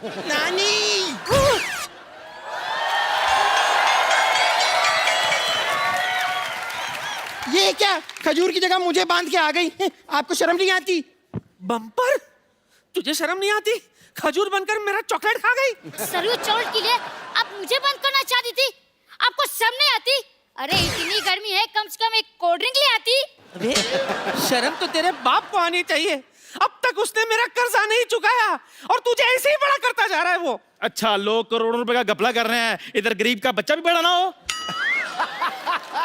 नानी ये क्या, खजूर की जगह मुझे बांध के आ गई। आपको शर्म नहीं आती? बम्पर, तुझे शर्म नहीं आती? खजूर बनकर मेरा चॉकलेट खा गई। सरयू चौड़ के लिए आप मुझे बंद करना चाहती थी? आपको शर्म नहीं आती? अरे इतनी गर्मी है, कम से कम एक कोल्ड ड्रिंक ले आती। अरे शर्म तो तेरे बाप को आनी चाहिए। अब तक उसने मेरा कर्जा नहीं चुकाया और तुझे ऐसे ही बड़ा करता जा रहा है वो। अच्छा, लोग करोड़ों रुपए का घपला कर रहे हैं, इधर गरीब का बच्चा भी बड़ा ना हो।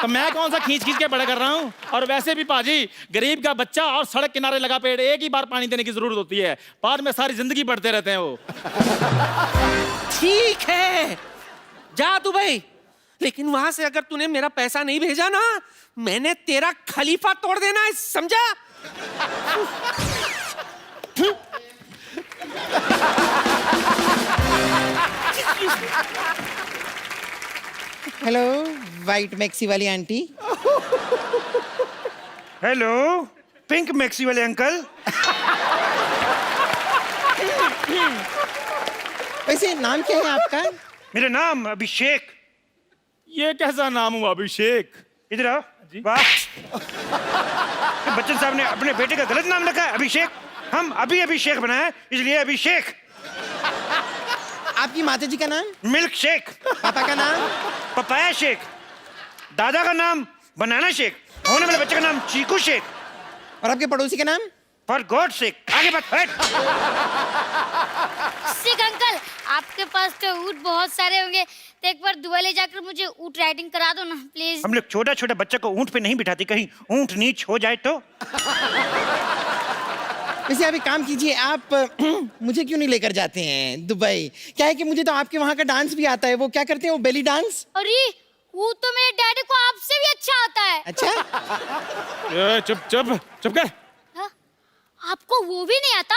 तो मैं कौन सा खींच खींच के बड़ा कर रहा हूँ? और वैसे भी पाजी, गरीब का बच्चा और सड़क किनारे लगा पेड़ एक ही बार पानी देने की जरूरत होती है, बाद में सारी जिंदगी बढ़ते रहते हैं वो। ठीक है, जा दुबई, लेकिन वहां से अगर तूने मेरा पैसा नहीं भेजा ना, मैंने तेरा खलीफा तोड़ देना है, समझा? हेलो वाइट मैक्सी वाली आंटी। हेलो पिंक मैक्सी वाले अंकल। वैसे नाम क्या है आपका? मेरा नाम अभिषेक। ये कैसा नाम हुआ अभिषेक? इधर आओ। वाह, बच्चन साहब ने अपने बेटे का गलत नाम रखा है अभिषेक। हम अभी अभिषेक बनाए इसलिए अभिषेक। आपकी माता जी का नाम? Milk shake. पापा का नाम? Papaya shake. दादा का नाम बनाना शेक। होने वाले बच्चे का नाम चीकू शेक। और आपके पड़ोसी का नाम? For God shake. आगे बात हट। सिक अंकल, आपके पास तो ऊँट बहुत सारे होंगे, तो एक बार दुबई ले जाकर मुझे ऊँट राइडिंग करा दो ना प्लीज। हम लोग छोटा छोटा बच्चा को ऊँट पे नहीं बिठाते, कहीं ऊँट नीच हो जाए तो। वैसे आप एक काम कीजिए, आप मुझे क्यों नहीं लेकर जाते हैं दुबई? क्या है कि मुझे तो आपके वहाँ का डांस भी आता है। वो क्या करते हैं, वो बेली डांस? अरे वो तो मेरे डैडी को आपसे भी अच्छा आता है। अच्छा, चुप चुप चुप कर। हाँ? आपको वो भी नहीं आता?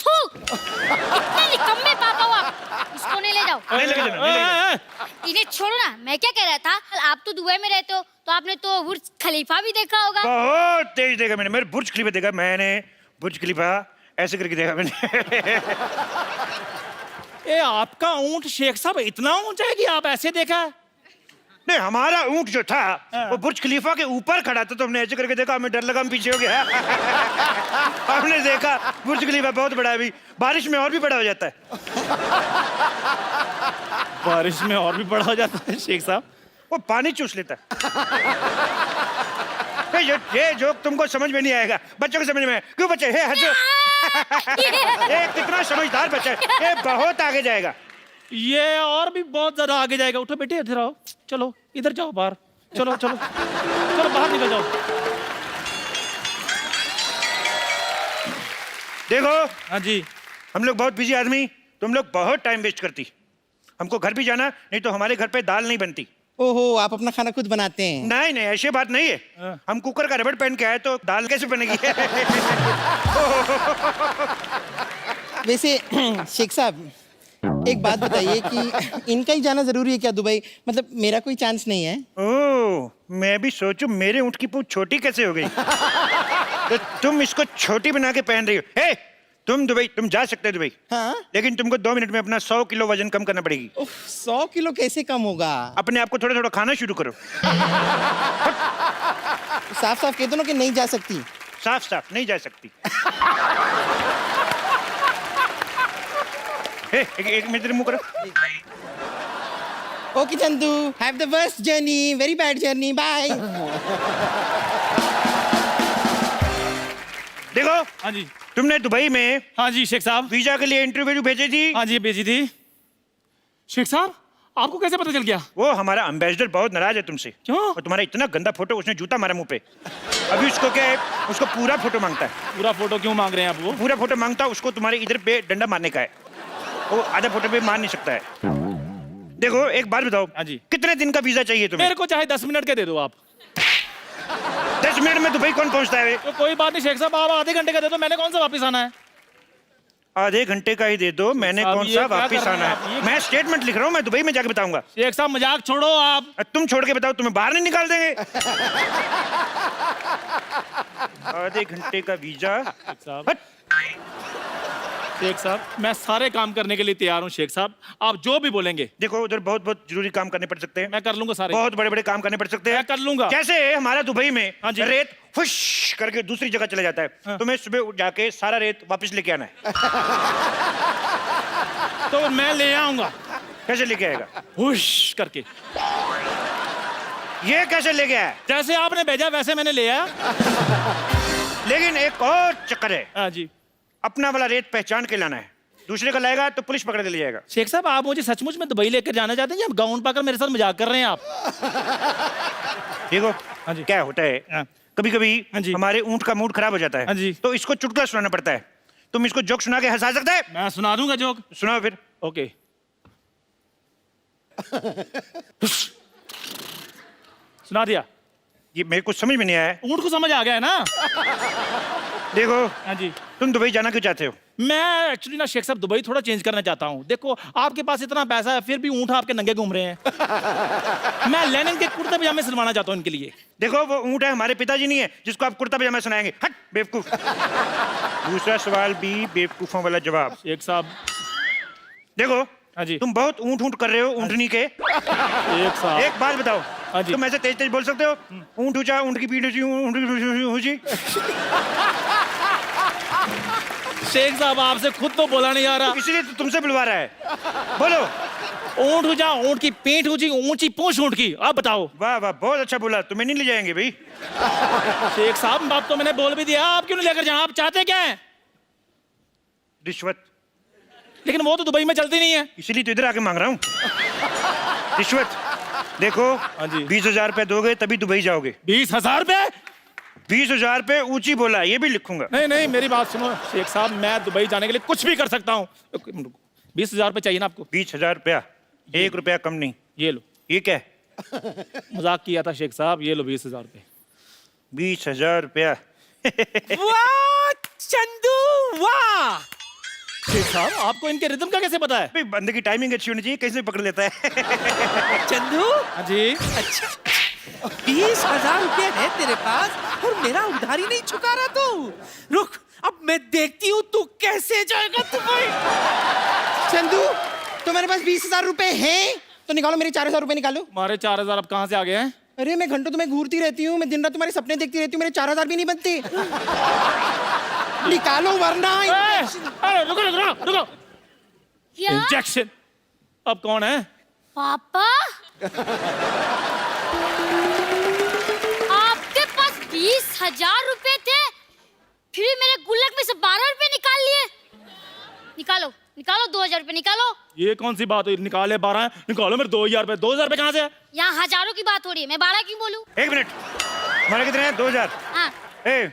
थू, कितने निकम्मे पापा हो आप। इसको नहीं ले जाओ। नहीं लेके जाना, नहीं लेके जाना। इन्हें छोड़ो ना। मैं क्या कह रहा था, आप तो दुबई में रहते हो, तो आपने तो बुर्ज खलीफा भी देखा होगा। बहुत तेज देखा मैंने। मेरे बुर्ज खलीफा देखा मैंने। बुर्ज खलीफा ऐसे करके देखा मैंने। ए, आपका ऊंट शेख साहब इतना ऊंचा है कि आप ऐसे देखा? नहीं, हमारा ऊंट जो था वो बुर्ज खलीफा के ऊपर खड़ा था, तो हमने ऐसे करके देखा। हमें डर लगा, हम पीछे हो गया। हमने देखा बुर्ज खलीफा बहुत बड़ा है, अभी बारिश में और भी बड़ा हो जाता है। बारिश में और भी बड़ा हो जाता है शेख साहब? वो पानी चूस लेता है। ये जोक तुमको समझ में नहीं आएगा, बच्चों को समझ में। क्यों बच्चे? हे हंसो। ये कितना समझदार बच्चा है, ये बहुत आगे जाएगा। ये और भी बहुत ज्यादा आगे जाएगा। उठो बेटे, इधर आओ। चलो इधर जाओ, बाहर चलो चलो चलो, बाहर निकल जाओ। देखो हाँ जी। हम लोग बहुत बिजी आदमी, तुम लोग बहुत टाइम वेस्ट करती। हमको घर भी जाना, नहीं तो हमारे घर पे दाल नहीं बनती। ओहो, आप अपना खाना खुद बनाते हैं? नहीं नहीं, ऐसी बात नहीं है। हम कुकर का रबड़ पहन के आए तो दाल कैसे बनेगी? वैसे शेख साहब एक बात बताइए कि इनका ही जाना जरूरी है क्या दुबई? मतलब मेरा कोई चांस नहीं है? ओह, मैं भी सोचूं मेरे ऊँट की पूंछ छोटी कैसे हो गई। तो तुम इसको छोटी बना के पहन रही हो। हे, तुम दुबई, तुम जा सकते हो दुबई। हाँ? लेकिन तुमको 2 मिनट में अपना 100 किलो वजन कम करना पड़ेगी। 100 किलो कैसे कम होगा? अपने आप को थोड़ा थोड़ा खाना शुरू करो। साफ साफ कह दो ना कि नहीं जा सकती। साफ साफ नहीं जा सकती। हे, एक मिनट मुंह करो। Okay Chandu, have the worst journey, very bad journey, bye. देखो हाँ जी। तुमने दुबई में हाँ जी शेख साहब। वीजा के लिए इंटरव्यू भेजी थी। हाँ जी, भेजी थी। शेख साहब आपको कैसे पता चल गया? वो हमारा एम्बेसडर बहुत नाराज है तुमसे। क्यों? और तुम्हारा इतना गंदा फोटो, उसने जूता मारा मुंह पे। अभी उसको क्या है, उसको पूरा फोटो मांगता है। पूरा फोटो क्यों मांग रहे हैं आप? वो पूरा फोटो मांगता है, उसको तुम्हारे इधर पे डंडा मारने का है। वो आधा फोटो पे मार नहीं सकता है। देखो एक बात बताओ। हाँ जी। कितने दिन का वीजा चाहिए तुम्हें? मेरे को चाहे 10 मिनट के दे दो आप। 10 मिनट में दुबई कौन पहुंचता है? तो कोई बात नहीं शेख साहब, आप आधे घंटे का दे दो, मैंने कौन सा वापस आना है? आधे घंटे का ही दे दो, मैंने साहब, कौन ये सा क्या वापिस कर रहे आना हैं आप? है। ये मैं स्टेटमेंट लिख रहा हूँ, मैं दुबई में जाके बताऊंगा। शेख साहब मजाक छोड़ो आप। तुम छोड़ के बताओ, तुम्हें बाहर नहीं निकाल देंगे। आधे घंटे का वीजा। साहब हट। शेख साहब मैं सारे काम करने के लिए तैयार हूँ शेख साहब, आप जो भी बोलेंगे। देखो उधर बहुत बहुत जरूरी काम करने पड़ सकते हैं, मैं कर लूंगा सारे। बहुत बड़े बड़े काम करने पड़ सकते हैं, मैं कर लूंगा। जैसे हमारा दुबई में हाँ जी। रेत फुश करके दूसरी जगह चला जाता है, तुम्हें सुबह उठ जाके सारा रेत वापस लेके आना है। तो मैं ले आऊंगा। कैसे लेके आएगा? हुश करके। ये कैसे ले गया है? जैसे आपने भेजा वैसे मैंने ले आया। लेकिन एक और चक्कर है, हाँ जी। अपना वाला रेत पहचान के लाना है, दूसरे का लाएगा तो पुलिस पकड़ के ले जाएगा। शेख साहब आप मुझे सचमुच में दुबई लेकर जाना चाहते हैं या गाउन पाकर मेरे साथ मजाक कर रहे हैं आप? देखो हाँ जी। क्या होता है, हाँ। कभी कभी हाँ जी। हमारे ऊंट का मूड खराब हो जाता है, हाँ जी। तो इसको चुटकुला सुनाना पड़ता है। तुम इसको जोक सुना के हंसा सकते है? मैं सुना दूंगा जोक। सुनाओ फिर। ओके। सुना दिया। ये मेरे को समझ में नहीं आया। ऊंट को समझ आ गया है ना? देखो हाँ जी। तुम दुबई जाना क्यों चाहते हो? मैं एक्चुअली ना शेख साहब दुबई थोड़ा चेंज करना चाहता हूँ। देखो आपके पास इतना पैसा है फिर भी ऊंट आपके नंगे घूम रहे हैं। मैं लेनिन के कुर्ते पजामे सिलवाना चाहता हूँ इनके लिए। देखो वो ऊंट है, हमारे पिताजी नहीं है जिसको आप कुर्ता पजामा सुनाएंगे। हट बेवकूफ। दूसरा सवाल भी बेवकूफों वाला जवाब। शेख साहब। देखो हाँ जी। तुम बहुत ऊंट ऊंट कर रहे हो ऊंटनी के। शेख साहब। एक बात बताओ, हाँ जी। तुम ऐसे तेज तेज बोल सकते हो? ऊंट ऊंचा, ऊंट की पीठ ऊंची, ऊंट की पीठ ऊंची। शेख साहब आपसे खुद तो बोला नहीं आ रहा। इसलिए तो तुमसे बुलवा रहा है। बोलो। ऊंट ऊंचा, ऊंट की पीठ ऊंची, ऊंची पूंछ ऊंट की। आप बताओ। वाह वाह बहुत अच्छा बोला, तुम्हें नहीं ले जाएंगे भाई। शेख साहब बाप तो मैंने बोल भी दिया, आप क्यों नहीं लेकर जाए? आप चाहते क्या है? रिश्वत। लेकिन वो तो दुबई में चलती नहीं है। इसीलिए तो इधर आके मांग रहा हूँ रिश्वत। देखो हाँ जी। 20,000 रुपए दोगे तभी दुबई जाओगे। 20,000 रुपए? 20,000 रुपए ऊंची बोला, ये भी लिखूंगा। नहीं नहीं मेरी बात सुनो शेख साहब, मैं दुबई जाने के लिए कुछ भी कर सकता हूँ। 20,000 रुपए चाहिए ना आपको? 20,000 रुपया, 1 रुपया कम नहीं। ये लो। ये क्या है? मजाक किया था शेख साहब, ये लो 20,000 रुपए। 20,000 रुपया। वाह चंदू वाह। शेख साहब आपको इनके रिदम का कैसे पता है? भाई बंदे की टाइमिंग अच्छी होनी चाहिए, कैसे भी पकड़ लेता है। चंदू हाँ जी। अच्छा 20,000 रुपए है तेरे पास और मेरा उधारी नहीं चुका रहा तू। रुक अब मैं देखती हूँ तू कैसे जाएगा दुबई। चंदू तुम्हारे पास 20,000 रुपए हैं तो निकालो, मेरे 4,000 रुपए निकालो। हमारे 4,000 अब कहाँ से आ गए हैं? अरे मैं घंटों तुम्हें घूरती रहती हूँ, मैं दिन रात तुम्हारे सपने देखती रहती हूँ, मेरे 4,000 भी नहीं बनते। निकालो वरना अरे रुको रुको रुको। क्या इंजेक्शन। अब कौन है? पापा? आपके पास 20,000 रुपए थे, फिर भी मेरे गुल्लक में से 12 रुपए निकाल लिए। निकालो निकालो 2,000 रुपए निकालो। ये कौन सी बात हुई? निकाले 12 निकालो मेरे 2,000 रुपए। 2,000 रुपए कहाँ से है? यहाँ हजारों की बात हो रही है, मैं 12 क्यों बोलूं? 1 मिनट, तुम्हारे कितने हैं? 2,000। हाँ ए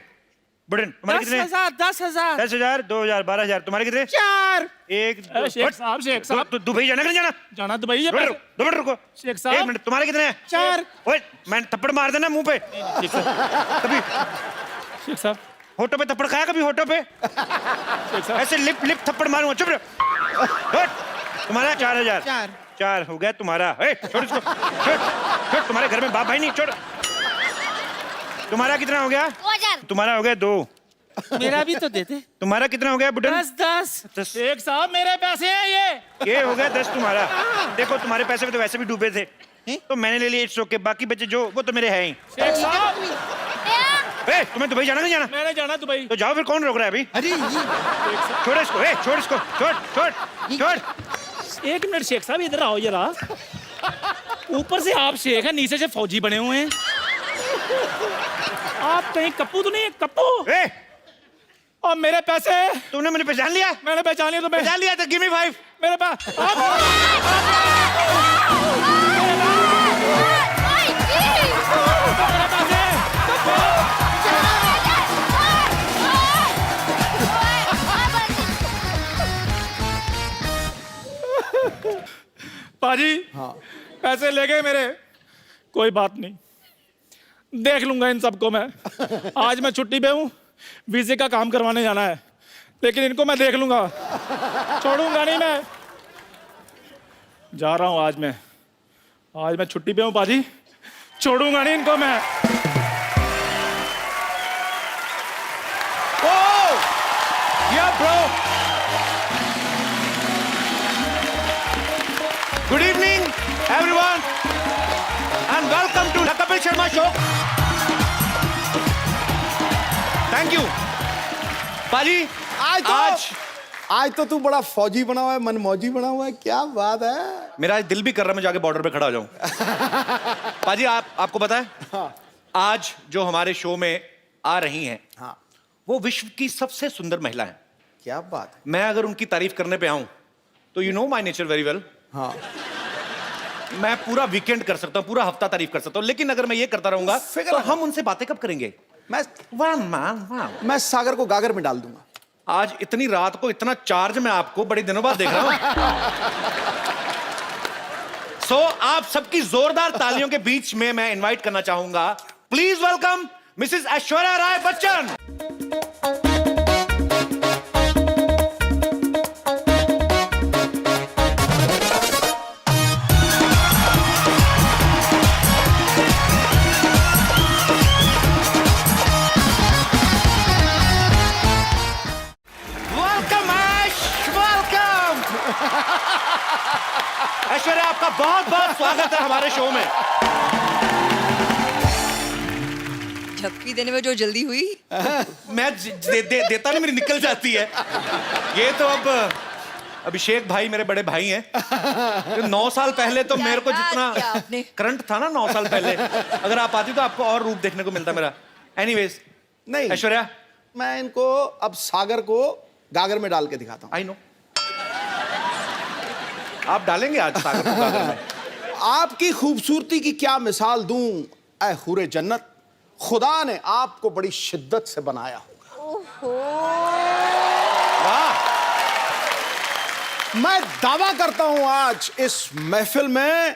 बुढ़न तुम्हारे कितने हैं? 10,000 10,000 10,000, 2,000, 12,000। तुम्हारे कितने? 4। एक अरे शेख साहब, शेख साहब। तो दुबई जाना कि नहीं जाना? जाना दुबई है। 2 मिनट रुको। शेख साहब। 1 मिनट, तुम्हारे कितने हैं? 4। ओए मैंने थप्पड़ मार देना मुंह पे शेख साहब। कभी। शेख साहब। होठों पे थप्पड़ खाया कभी? होठों पे शेख साहब। ऐसे लिप लिप थप्पड़ मारूंगा। चुप रहो। हट। तुम्हारा 4,000। 4 हो गया तुम्हारा। ए, छोड़ इसको। छोड़ तुम्हारे घर में बाप भाई नहीं। छोड़। तुम्हारा कितना हो गया? 2,000। तुम्हारा हो गया 2। मेरा भी तो दे दे। तुम्हारा कितना हो गया बुढ़न? 10 शेख साहब मेरे पैसे हैं ये हो गया 10 तुम्हारा। देखो तुम्हारे पैसे में तो वैसे भी डूबे थे तो मैंने ले लिए, इट्स ओके। बाकी बचे जो वो तो मेरे हैं ही। शेख साहब ए, तुम्हें दुबई जाना नहीं जाना? मैंने जाना दुबई। तो जाओ फिर, कौन रोक रहा है अभी? अरे ये छोड़ इसको। ए, छोड़ इसको। छोड़ छोड़ छोड़। 1 मिनट शेख साहब इधर आओ जरा। ऊपर से आप शेख हैं, नीचे से फौजी बने हुए हैं। आप कहीं कप्पू तो नहीं है? कप्पू। ए, और मेरे पैसे? तुमने मुझे पहचान लिया? मैंने पहचान लिया तुम्हें। पहचान लिया तो गिव मी 5। मेरे पास पाजी। हाँ। पैसे ले गए मेरे। कोई बात नहीं, देख लूंगा इन सबको मैं। आज मैं छुट्टी पे हूँ, वीजे का काम करवाने जाना है, लेकिन इनको मैं देख लूंगा, छोड़ूंगा नहीं मैं। जा रहा हूँ आज मैं छुट्टी पे हूँ पाजी, छोड़ूंगा नहीं इनको मैं। Oh! Yeah, bro! Bachchan and welcome to the Kapil Sharma show. Thank you पाजी। आज तो तू बड़ा फौजी बना हुआ है, मनमौजी बना हुआ है, क्या बात है। मेरा आज दिल भी कर रहा है मैं जाके बॉर्डर पे खड़ा हो जाऊं। पाजी आपको पता है हाँ। आज जो हमारे शो में आ रही हैं हाँ। वो विश्व की सबसे सुंदर महिला है। क्या बात है। मैं अगर उनकी तारीफ करने पे आऊं तो you know my nature very well. हाँ। मैं पूरा वीकेंड कर सकता हूं, पूरा हफ्ता तारीफ कर सकता हूं, लेकिन अगर मैं ये करता रहूंगा तो हम उनसे बातें कब करेंगे। मैं सागर को गागर में डाल दूंगा। आज इतनी रात को इतना चार्ज मैं आपको बड़े दिनों बाद देख रहा हूं। सो आप सबकी जोरदार तालियों के बीच में मैं इनवाइट करना चाहूंगा, please welcome Mrs Aishwarya Rai Bachchan. Aishwarya आपका बहुत बहुत स्वागत है हमारे शो में। झपकी देने में जो जल्दी हुई। मैं देता नहीं, मेरी निकल जाती है। ये तो अब अभिषेक भाई मेरे बड़े भाई हैं। 9 साल पहले तो मेरे को जितना करंट था ना 9 साल पहले, अगर आप आती तो आपको और रूप देखने को मिलता मेरा। एनीवेज नहीं ऐश्वर्या, मैं इनको अब सागर को गागर में डाल के दिखाता हूँ। आई नो आप डालेंगे आज सागर को गागर में। आपकी खूबसूरती की क्या मिसाल दूं ऐ हुरे जन्नत, खुदा ने आपको बड़ी शिद्दत से बनाया होगा। वाह। मैं दावा करता हूं आज इस महफिल में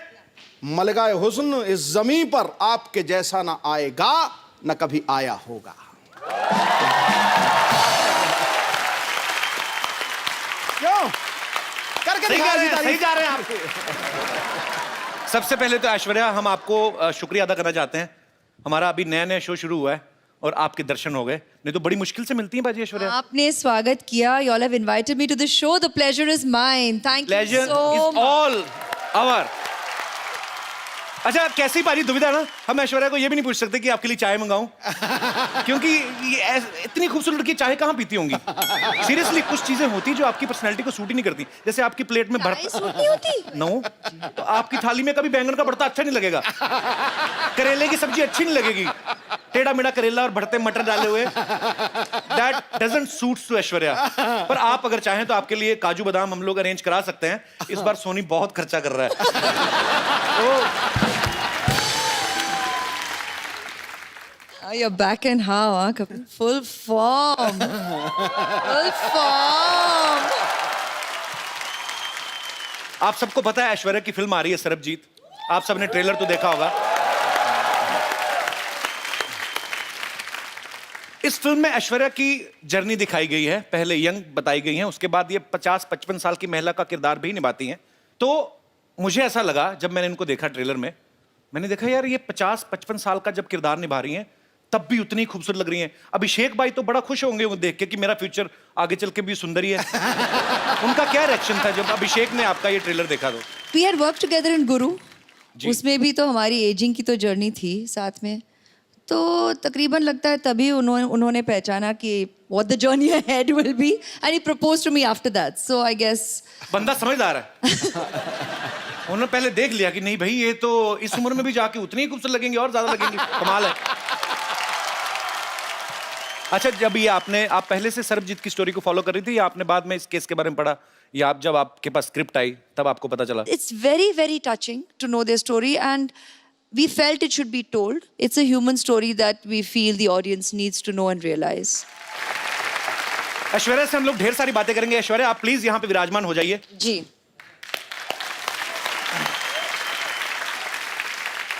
मलगाए हुस्न इस जमीन पर आपके जैसा ना आएगा न कभी आया होगा। क्यों करके सही दिखा जा रहे हैं आप। सबसे पहले तो ऐश्वर्या हम आपको शुक्रिया अदा करना चाहते हैं। हमारा अभी नया नया शो शुरू हुआ है और आपके दर्शन हो गए, नहीं तो बड़ी मुश्किल से मिलती हैं बाजी ऐश्वर्या। आपने स्वागत किया। You all have invited me to the show. The pleasure is mine. Thank you Pleasure so is much. all our। अच्छा कैसी पाजी दुविधा ना, हम ऐश्वर्या को ये भी नहीं पूछ सकते कि आपके लिए चाय मंगाऊं, क्योंकि ये इतनी खूबसूरत लड़की चाय कहाँ पीती होंगी। सीरियसली कुछ चीजें होती जो आपकी पर्सनैलिटी को सूट ही नहीं करती। जैसे आपकी प्लेट में चाय सूट नहीं होती। नो, तो आपकी थाली में कभी बैंगन का भरता अच्छा नहीं लगेगा, करेले की सब्जी अच्छी नहीं लगेगी, टेढ़ा मेढ़ा करेला और भरते मटर डाले हुए, that doesn't suits to Aishwarya. पर आप अगर चाहें तो आपके लिए काजू बादाम हम लोग अरेंज करा सकते हैं। इस बार सोनी बहुत खर्चा कर रहा है। You're back in how, huh? Kapil? Full form. Full form. आप सबको पता है ऐश्वर्या की फिल्म आ रही है सरबजीत। आप सबने ट्रेलर तो देखा होगा। इस फिल्म में ऐश्वर्या की जर्नी दिखाई गई है। पहले यंग बताई गई है, उसके बाद ये 50-55 साल की महिला का किरदार भी निभाती हैं। तो मुझे ऐसा लगा जब मैंने इनको देखा ट्रेलर में, मैंने देखा यार ये 50-55 साल का जब किरदार निभा रही हैं तब भी उतनी खूबसूरत लग रही हैं। अभिषेक भाई तो बड़ा खुश होंगे वो देख के कि मेरा फ्यूचर आगे चल के भी सुंदर ही है। उनका क्या रिएक्शन था जब अभिषेक ने आपका ये ट्रेलर देखा? तो We had worked together in Guru. उसमें भी तो हमारी एजिंग की तो जर्नी थी साथ में, तो तकरीबन लगता है तभी उन्होंने पहचाना कि what the journey ahead will be and he proposed to me after that. So I guess बंदा समझदार है। उन्होंने पहले देख लिया कि नहीं भाई ये तो इस उम्र में भी जाके उतनी ही खूबसूरत लगेंगे और ज्यादा लगेंगी, कमाल है। अच्छा जब ये आप पहले से सरबजीत की स्टोरी को फॉलो कर रही थी या आपने बाद में इस केस के बारे में पढ़ा, या जब आपके पास स्क्रिप्ट आई तब आपको पता चला? it's very very touching to know their story and we felt it should be told. It's a human story that we feel the audience needs to know and realize. Aishwarya से हम लोग ढेर सारी बातें करेंगे। ऐश्वर्या आप प्लीज यहाँ पे विराजमान हो जाइए। जी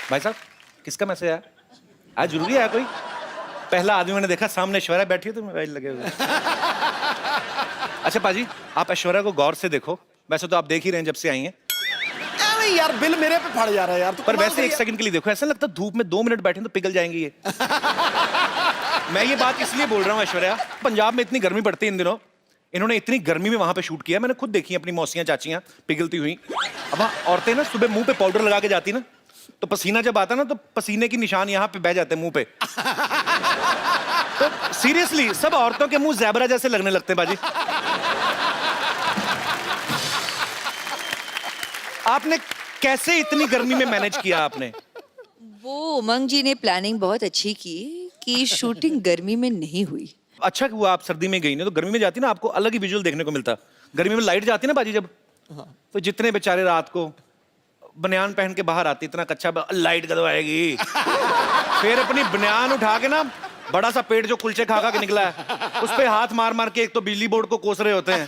भाई साहब किसका मैसेज आया? आज जरूरी है कोई? पहला आदमी मैंने देखा सामने ऐश्वर्या बैठी है तो मोबाइल लगे हुए। अच्छा पाजी आप ऐश्वर्या को गौर से देखो, वैसे तो आप देख ही रहे हैं जब से आई हैं, नहीं यार बिल मेरे पे फट जा रहा है यार। पर वैसे एक सेकंड के लिए देखो, ऐसा लगता है धूप में 2 मिनट बैठे तो पिघल जाएंगी ये। मैं ये बात इसलिए बोल रहा हूँ ऐश्वर्या, पंजाब में इतनी गर्मी पड़ती है इन दिनों, इन्होंने इतनी गर्मी में वहां पे शूट किया, मैंने खुद देखी अपनी मौसियां चाचियां पिघलती हुई। अब हाँ, औरतें ना सुबह मुंह पे पाउडर लगा के जाती ना, तो पसीना जब आता ना तो पसीने की निशान यहाँ पे बह जाते हैं मुंह पे। तो सीरियसली सब औरतों के मुंह ज़ेबरा जैसे लगने लगते हैं बाजी। आपने कैसे इतनी गर्मी में मैनेज किया आपने? वो उमंग जी ने प्लानिंग बहुत अच्छी की कि शूटिंग गर्मी में नहीं हुई। अच्छा कि वो आप सर्दी में गई ना, तो गर्मी में जाती ना आपको अलग ही विजुअल देखने को मिलता। गर्मी में लाइट जाती ना बाजी जब, तो जितने बेचारे रात को बनियान पहन के बाहर आते, इतना कच्चा लाइट कदम आएगी, फिर अपनी बनियान उठा के ना बड़ा सा पेट जो कुलचे खा खा के निकला है उस पे हाथ मार मार के एक तो बिजली बोर्ड को कोस रहे होते हैं,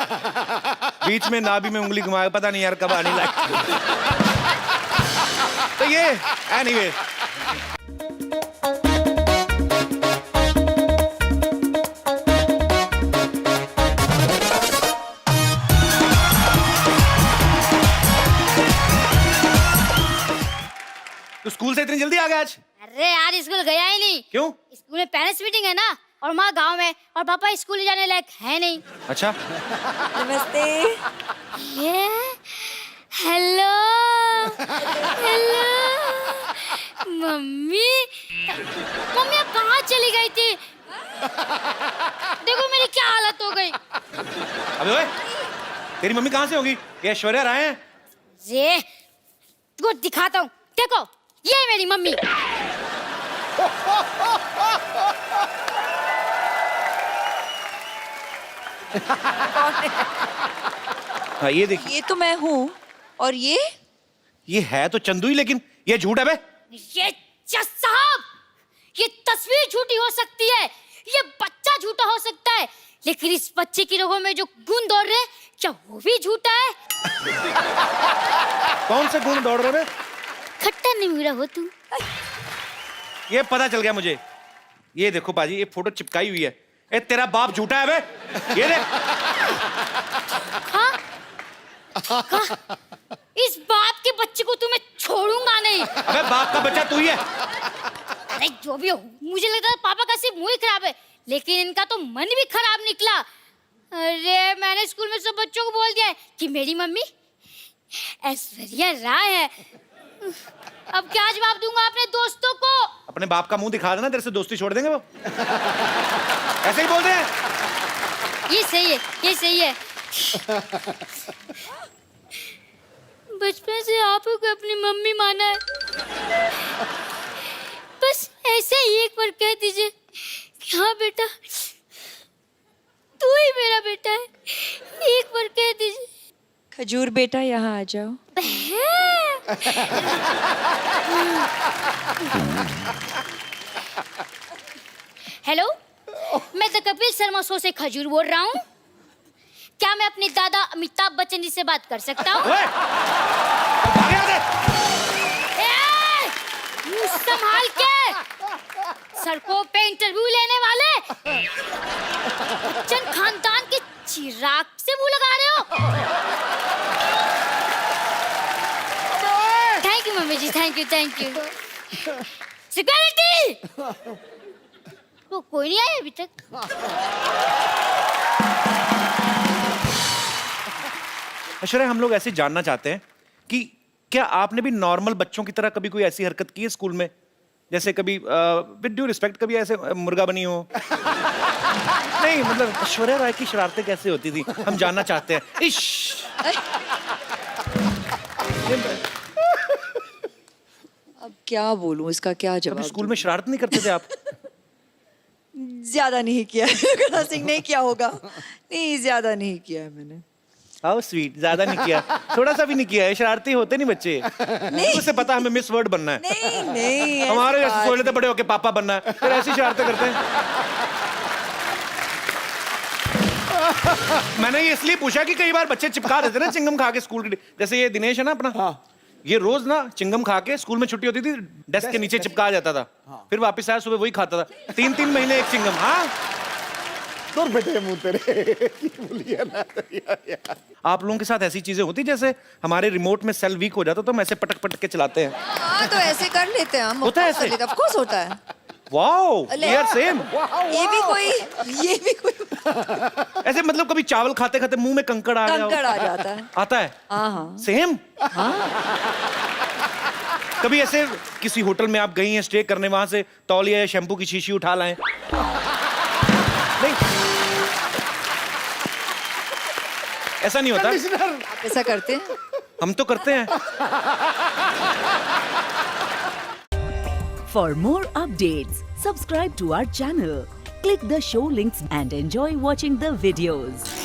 बीच में नाभि में उंगली घुमाए, पता नहीं यार कब आनी लाइट। तो ये एनीवे तो स्कूल से इतनी जल्दी आ गया आज? अरे यार स्कूल गया ही नहीं। क्यों? स्कूल में पेरेंट्स मीटिंग है ना, और माँ गांव में, और पापा स्कूल जाने लायक है नहीं। अच्छा। नमस्ते। ये हेलो हेलो मम्मी, मम्मी अब कहाँ चली गई थी? देखो मेरी क्या हालत हो गई। अबे ओए, तेरी मम्मी कहाँ से होगी? ये ऐश्वर्या राय हैं? ये तुझको दिखाता हूँ, देखो ये है मेरी मम्मी। हाँ ये देखिए, ये तो मैं हूँ, और ये है तो चंदू ही, लेकिन ये झूठ है बे। ये जज साहब, ये तस्वीर झूठी हो सकती है, ये बच्चा झूठा हो सकता है, लेकिन इस बच्चे की रगों में जो गुण दौड़ रहे हैं, क्या वो भी झूठा है? कौन से गुण दौड़ रहे बे? खट्टा नहीं मेरा हो तू। ये पता चल गया मुझे। ये देखो पाजी, ये फोटो चिपकाई हुई है। ए तेरा बाप झूठा है बे, ये देख। हाँ? हाँ? इस बाप के बच्चे को तुम्हें छोड़ूंगा नहीं। अबे बाप का बच्चा तू ही है। अरे जो भी हो, मुझे लगता है पापा का सिर्फ मुंह ही खराब है, लेकिन इनका तो मन भी खराब निकला। अरे मैंने स्कूल में सब बच्चों को बोल दिया है कि मेरी मम्मी ऐश्वर्या राय है। अब क्या जवाब दूंगा अपने दोस्तों को? अपने बाप का मुंह दिखा देना, तेरे से दोस्ती छोड़ देंगे वो। ऐसे ही बोल रहे हैं। ये सही है, ये सही है। बचपन से आप को अपनी मम्मी माना है, बस ऐसे ही एक बार कह दीजिए कि हाँ बेटा तू ही मेरा बेटा है, एक बार कह दीजिए। खजूर बेटा यहाँ आ जाओ। हेलो, मैं द कपिल शर्मा शो से खजूर बोल रहा हूँ। क्या मैं अपने दादा अमिताभ बच्चन जी से बात कर सकता हूँ? ओए, भाग यहाँ ए, मुंह संभाल के, सड़कों पे इंटरव्यू लेने वाले बच्चन खानदान के चिराग से मुंह लगा रहे हो। Thank you mummy ji, thank you thank you. Security, वो कोई नहीं आया अभी तक। ऐश्वर्या, हम लोग ऐसे जानना चाहते हैं कि क्या आपने भी नॉर्मल बच्चों की तरह कभी कोई ऐसी हरकत की है स्कूल में? जैसे कभी विद ड्यू रिस्पेक्ट कभी ऐसे मुर्गा बनी हो? नहीं मतलब ऐश्वर्या राय की शरारतें कैसे होती थी, हम जानना चाहते हैं। इश अब क्या बोलूं, इसका क्या कभी जवाब स्कूल में शरारत नहीं करते थे आप? ज्यादा नहीं किया है। सिंह नहीं किया होगा, नहीं ज्यादा नहीं किया है मैंने। हाउ स्वीट, ज्यादा नहीं किया, थोड़ा सा भी नहीं किया है। शरारती होते नहीं बच्चे, उससे पता हमें मिस वर्ड बनना है। नहीं नहीं, हमारे जैसे सोच लेते बड़े होके पापा बनना है, फिर ऐसी शरारतें करते हैं। मैंने ये इसलिए पूछा कि कई बार बच्चे चिपका देते ना चिंगम खा के स्कूल के, जैसे ये दिनेश है ना अपना, हाँ। ये रोज ना चिंगम खा के स्कूल में छुट्टी होती थी डेस्क के नीचे चिपका जाता था, हाँ। फिर वापस आया सुबह वही खाता था, 3-3 महीने एक चिंगम। हाँ दूर बेटे मुंह तेरे बोलिए ना यार। आप लोगों के साथ ऐसी चीजें होती जैसे हमारे रिमोट में सेल वीक हो जाता तो हम ऐसे पटक पटक के चलाते हैं? हाँ तो ऐसे कर लेते हैं हम। होता है ऐसे? ऑफ कोर्स होता है। Wow, we are same. ये भी कोई ऐसे मतलब कभी चावल खाते खाते मुंह में कंकड़ आ गया हो? कंकड़ आ जाता है। आता है? हाँ। सेम? कभी ऐसे किसी होटल में आप गई हैं स्टे करने, वहां से तौलिया या शैम्पू की शीशी उठा लाएं? नहीं, ऐसा नहीं होता। आप ऐसा करते हैं? हम तो करते हैं। For more updates, subscribe to our channel, click the show links and enjoy watching the videos.